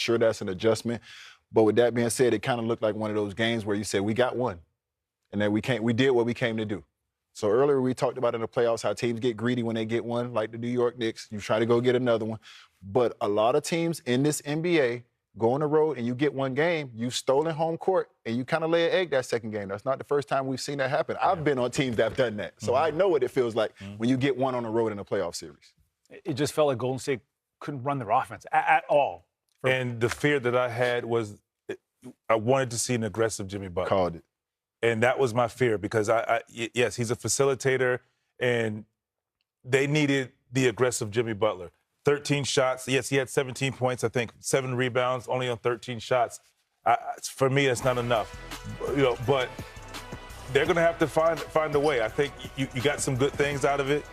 Sure, that's an adjustment. But with that being said, it kind of looked like one of those games where you said, we got one. And then we did what we came to do. So earlier we talked about in the playoffs how teams get greedy when they get one, like the New York Knicks. You try to go get another one. But a lot of teams in this NBA go on the road and you get one game, you've stolen home court, and you kind of lay an egg that second game. That's not the first time we've seen that happen. I've been on teams that have done that. So I know what it feels like when you get one on the road in a playoff series. It just felt like Golden State couldn't run their offense at all. And the fear that I had was I wanted to see an aggressive Jimmy Butler. Called it. And that was my fear because, yes, he's a facilitator, and they needed the aggressive Jimmy Butler. 13 shots. Yes, he had 17 points, I think, 7 rebounds, only on 13 shots. For me, that's not enough. But they're going to have to find a way. I think you got some good things out of it.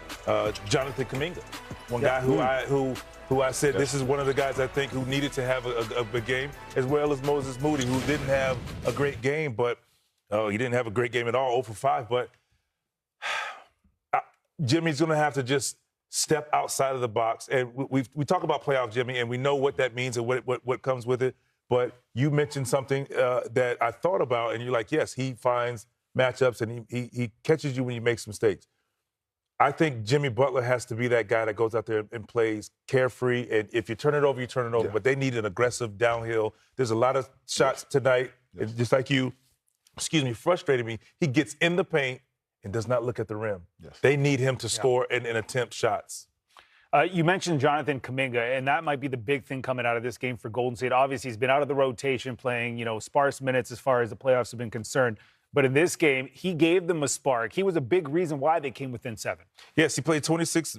Jonathan Kuminga, one guy who I said this is one of the guys I think who needed to have a big game, as well as Moses Moody, who didn't have a great game, but he didn't have a great game at all, 0 for 5. But Jimmy's going to have to just step outside of the box. And we talk about playoff Jimmy, and we know what that means and what comes with it. But you mentioned something that I thought about, and you're like, yes, he finds matchups and he catches you when you make some mistakes. I think Jimmy Butler has to be that guy that goes out there and plays carefree. And if you turn it over, you turn it over. Yeah. But they need an aggressive downhill. There's a lot of shots tonight, just like you, frustrated me. He gets in the paint and does not look at the rim. Yes. They need him to score and attempt shots. You mentioned Jonathan Kuminga, and that might be the big thing coming out of this game for Golden State. Obviously, he's been out of the rotation, playing, sparse minutes as far as the playoffs have been concerned. But in this game, he gave them a spark. He was a big reason why they came within 7. Yes, he played 26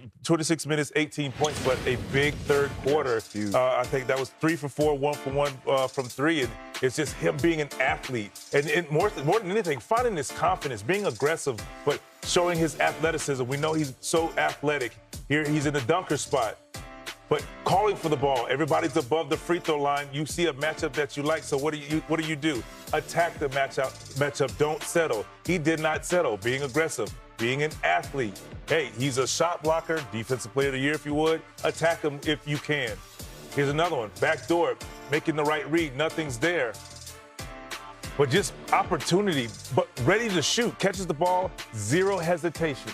minutes, 18 points, but a big third quarter. I think that was 3 for 4, 1 for 1 from 3. And it's just him being an athlete. And more than anything, finding his confidence, being aggressive, but showing his athleticism. We know he's so athletic. Here he's in the dunker spot. But calling for the ball, everybody's above the free throw line. You see a matchup that you like, so what do you do? Attack the matchup. Don't settle. He did not settle. Being aggressive, being an athlete. Hey, he's a shot blocker, defensive player of the year if you would. Attack him if you can. Here's another one. Backdoor, making the right read. Nothing's there. But just opportunity, but ready to shoot. Catches the ball, zero hesitation.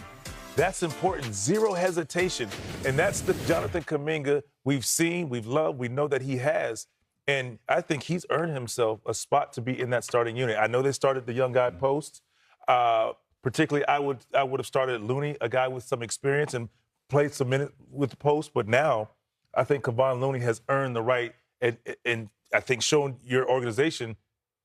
That's important. Zero hesitation. And that's the Jonathan Kuminga we've seen, we've loved, we know that he has. And I think he's earned himself a spot to be in that starting unit. I know they started the young guy post. Particularly, I would have started Looney, a guy with some experience, and played some minutes with the post. But now I think Kevon Looney has earned the right and I think shown your organization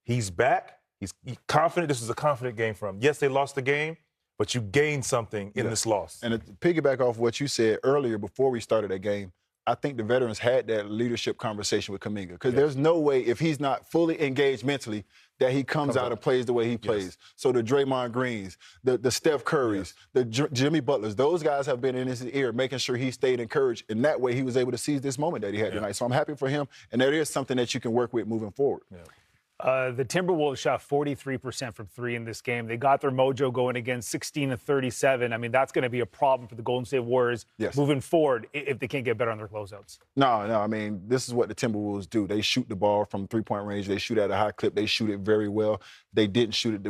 he's back. He's confident. This is a confident game for him. Yes, they lost the game, but you gained something in this loss. And to piggyback off what you said earlier before we started that game, I think the veterans had that leadership conversation with Kuminga because there's no way if he's not fully engaged mentally that he comes out and plays the way he plays. So the Draymond Greens, the Steph Currys, the Jimmy Butlers, those guys have been in his ear making sure he stayed encouraged. And that way he was able to seize this moment that he had tonight. So I'm happy for him. And there is something that you can work with moving forward. The Timberwolves shot 43% from 3 in this game. They got their mojo going again, 16-37. I mean, that's going to be a problem for the Golden State Warriors moving forward if they can't get better on their closeouts. No. I mean, this is what the Timberwolves do. They shoot the ball from three-point range. They shoot at a high clip. They shoot it very well. They didn't shoot it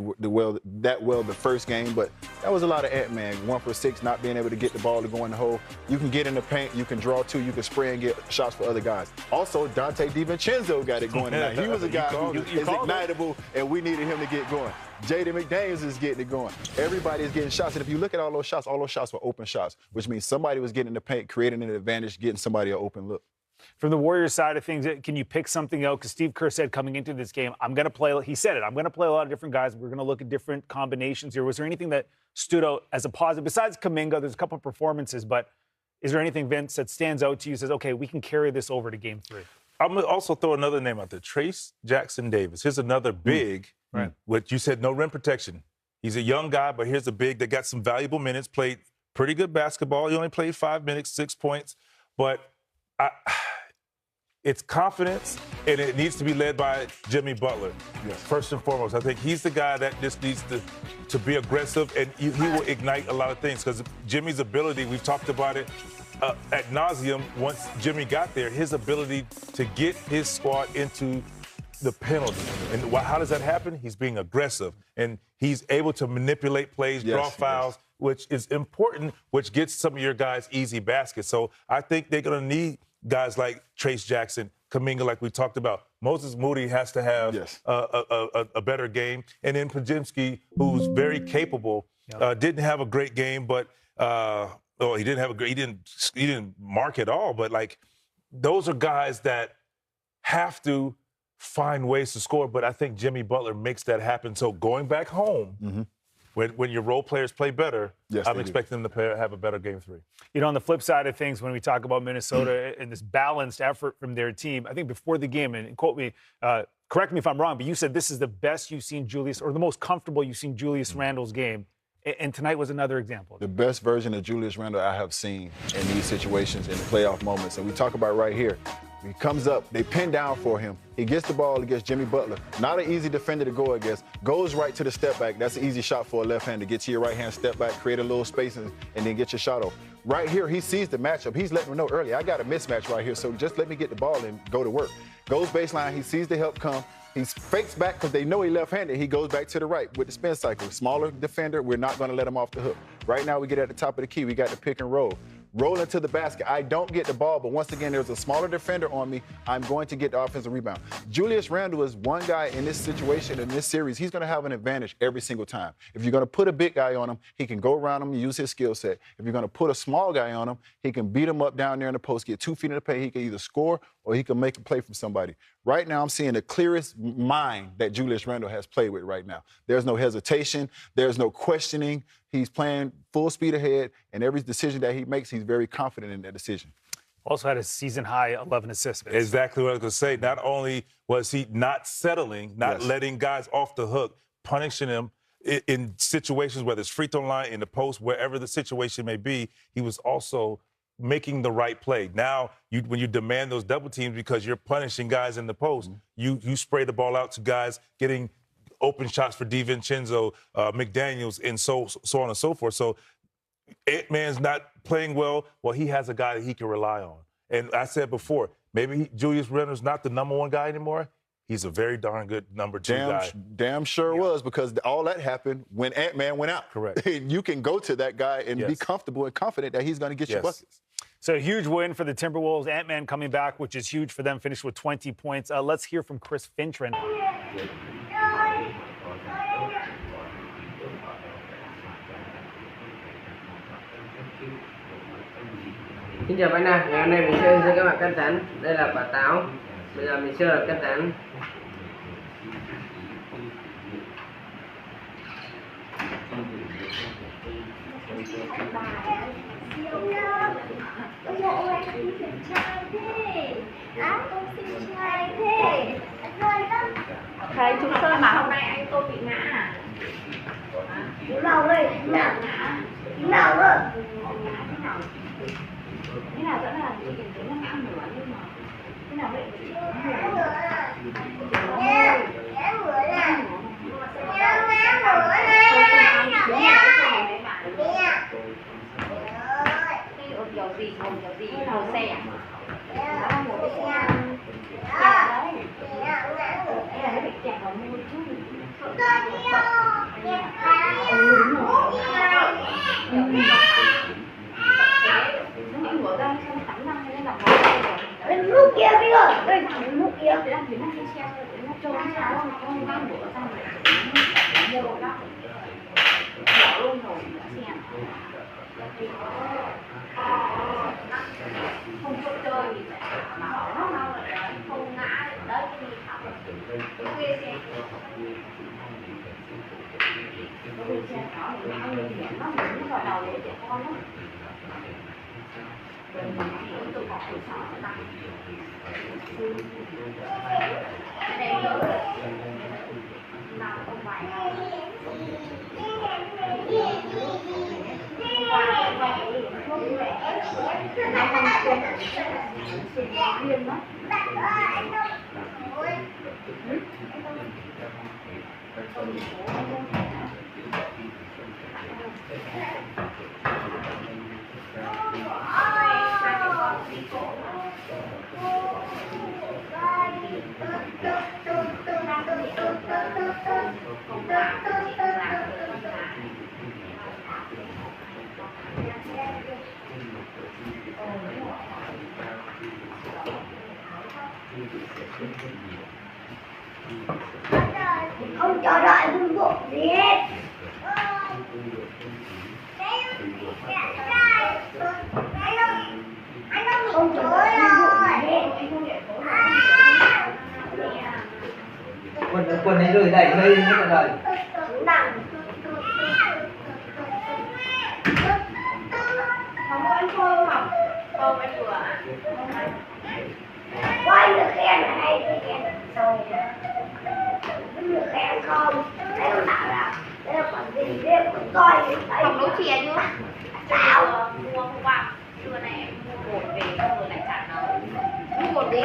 that well the first game, but that was a lot of Ant-Man. 1 for 6, not being able to get the ball to go in the hole. You can get in the paint. You can draw 2. You can spray and get shots for other guys. Also, Dante DiVincenzo got it going tonight. He was a guy who is ignitable, and we needed him to get going. Jaden McDaniels is getting it going. Everybody is getting shots. And if you look at all those shots were open shots, which means somebody was getting in the paint, creating an advantage, getting somebody an open look. From the Warriors side of things, can you pick something out? Because Steve Kerr said coming into this game, I'm going to play a lot of different guys. We're going to look at different combinations here. Was there anything that stood out as a positive? Besides Kuminga, there's a couple of performances, but is there anything, Vince, that stands out to you, says, okay, we can carry this over to game 3? I'm going to also throw another name out there, Trace Jackson Davis. Here's another big, what you said, no rim protection. He's a young guy, but here's a big that got some valuable minutes, played pretty good basketball. He only played 5 minutes, 6 points. But it's confidence, and it needs to be led by Jimmy Butler. First and foremost, I think he's the guy that just needs to be aggressive, and he will ignite a lot of things because Jimmy's ability, we've talked about it, ad nauseum once Jimmy got there, his ability to get his squad into the penalty. And how does that happen? He's being aggressive, and he's able to manipulate plays, draw fouls, which is important, which gets some of your guys easy baskets. So I think they're going to need guys like Trace Jackson, Kuminga, like we talked about. Moses Moody has to have a better game. And then Podziemski, who's very capable, didn't have a great game, but he didn't have a great, he didn't mark at all. But like, those are guys that have to find ways to score. But I think Jimmy Butler makes that happen. So going back home, when your role players play better, I'm expecting them to have a better game 3. You know, on the flip side of things, when we talk about Minnesota and this balanced effort from their team, I think before the game, and quote me, correct me if I'm wrong, but you said this is the best you've seen Julius, or the most comfortable you've seen Julius Randle's game. And tonight was another example. The best version of Julius Randle I have seen in these situations, in playoff moments. And we talk about right here. He comes up, they pin down for him. He gets the ball against Jimmy Butler. Not an easy defender to go against. Goes right to the step back. That's an easy shot for a left hand to get to your right hand, step back, create a little space, and then get your shot off. Right here, he sees the matchup. He's letting him know early, I got a mismatch right here, so just let me get the ball and go to work. Goes baseline, he sees the help come. He fakes back because they know he's left-handed. He goes back to the right with the spin cycle. Smaller defender, we're not going to let him off the hook. Right now, we get at the top of the key. We got the pick and roll. Roll into the basket. I don't get the ball, but once again, there's a smaller defender on me. I'm going to get the offensive rebound. Julius Randle is one guy in this situation, in this series. He's going to have an advantage every single time. If you're going to put a big guy on him, he can go around him and use his skill set. If you're going to put a small guy on him, he can beat him up down there in the post, get 2 feet in the paint. He can either score or he can make a play from somebody. Right now, I'm seeing the clearest mind that Julius Randle has played with right now. There's no hesitation. There's no questioning. He's playing full speed ahead, and every decision that he makes, he's very confident in that decision. Also had a season-high 11 assists. Exactly what I was going to say. Not only was he not settling, not letting guys off the hook, punishing them in situations, whether it's free throw line, in the post, wherever the situation may be, he was also making the right play. Now, when you demand those double teams because you're punishing guys in the post, you spray the ball out to guys getting open shots for DiVincenzo, McDaniels, and so on and so forth. So Ant-Man's not playing well. Well, he has a guy that he can rely on. And I said before, maybe Julius Randle's not the number 1 guy anymore. He's a very darn good number 2 guy. Damn sure was, because all that happened when Ant-Man went out. Correct. You can go to that guy and be comfortable and confident that he's going to get you buckets. So a huge win for the Timberwolves. Ant-Man coming back, which is huge for them, finished with 20 points. Let's hear from Chris Fintran. Xin chào bạn nào, ngày hôm nay mình sẽ hướng dẫn các bạn cắt rán. Đây là quả táo. Bây giờ mình sẽ là cắt rán. Thầy Trung Sơn mà hôm nay anh tôi bị ngã à? Đứng đầu đây, ngã. Đứng đầu rồi. Thế nào dẫn là chị thấy nó ngã nửa nhưng mà thế nào vậy? Ngã nửa à? Ngã nửa à? Ngã nửa kiểu gì, màu xe à? Đó là một cái xe đấy. Đây là nó bị kẹt vào môi chứ. Đúng rồi. Ra trong tắm ra nên là bên lúc kia bây giờ đây thằng lúc kia để làm gì nó trên xe để nó trôi nó không mang đổ ra rồi mua đó bỏ luôn rồi xe không có chơi gì cả mà họ nó không ngã đấy cái gì học kia xe cái xe nhỏ thì nó nguy hiểm lắm nó vào đầu để trẻ con lắm. Không cho đợi vương bộ gì hết. Không cho đợi vương bộ gì hết. Quần này rời đẩy gây hết cả đời. Nặng. Không có ăn phô không? Không ăn vừa à? Có anh được khen ở đây thì khen rồi. Không được khen không? Đấy con bảo là đây là quản gì riêng của tôi. Không nấu chè chưa? Sao? Mua hôm qua. Trưa này em mua bột về xong rồi lại chả nấu. Mua bột gì?